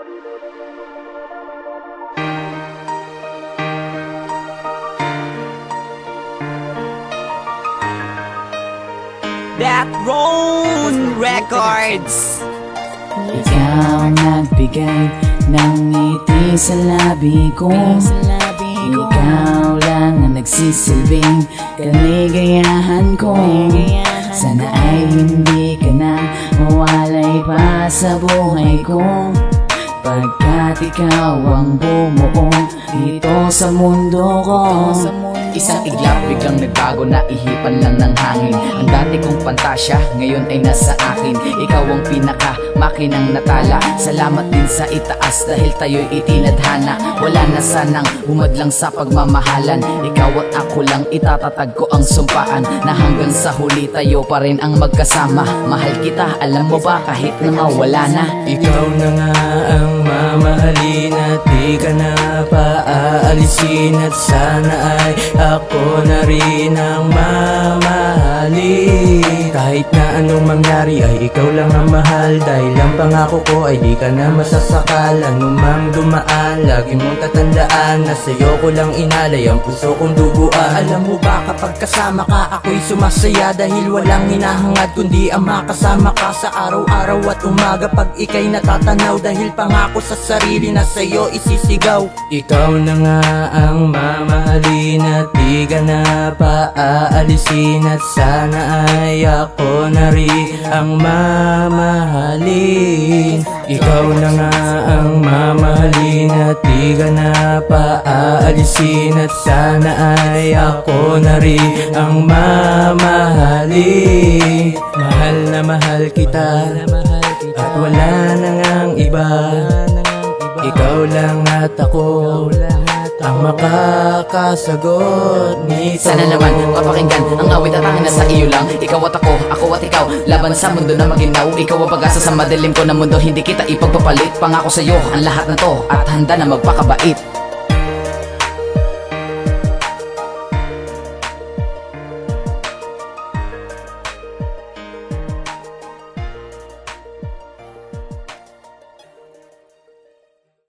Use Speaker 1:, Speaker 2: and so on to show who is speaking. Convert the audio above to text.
Speaker 1: That Roan Records.
Speaker 2: Ikaw nagbigay ng ngiti sa labi ko. Ikaw lang ang nagsisilbing kaligayahan ko. Sana ay hindi ka na mawalay pa sa buhay ko, pagkat ikaw ang bumuo dito sa mundo ko.
Speaker 3: Isang iglap biglang nagbago, naihipan lang ng hangin. Ang dati kong pantasya ngayon ay nasa akin. Ikaw ang pinaka-makinang natala. Salamat din sa itaas dahil tayo'y itinadhana. Wala na sanang humadlang sa pagmamahalan. Ikaw at ako lang, itatatag ko ang sumpaan na hanggang sa huli tayo pa rin ang magkasama. Mahal kita, alam mo ba, kahit na mawala na.
Speaker 4: Ikaw na nga ang mamahalin at di ka na paaalisin. At sana ay ako na rin ang mamahalin. Kahit na anong mangyari ay ikaw lang ang mahal. Dahil ang pangako ko ay di ka na masasakal. Anumang dumaan, lagi mong tatandaan na sa'yo ko lang inalay ang puso kong duguan. Alam mo ba, kapag kasama ka ako'y sumasaya. Dahil walang hinahangad kundi ang makasama ka sa araw-araw at umaga. Pag ika'y natatanaw, dahil pangako sa sarili na sa'yo isisigaw. Ikaw na nga ang mamahalin at di ka na paaalisin. At sana ay ako na rin ang mamahalin. Ikaw na nga ang mamahalin at di ka na paaalisin. At sana ay ako na rin ang mamahalin. Mahal na mahal kita at wala na ngang iba. Ikaw lang at ako ang makakasagot nito.
Speaker 3: Sana naman mapakinggan ang awit at akin na sa iyo lang. Ikaw at ako at ikaw, laban sa mundo na maginaw. Ikaw ang pag-asa sa madilim ko na mundo, hindi kita ipagpapalit. Pangako sa'yo ang lahat na to at handa na magpakabait.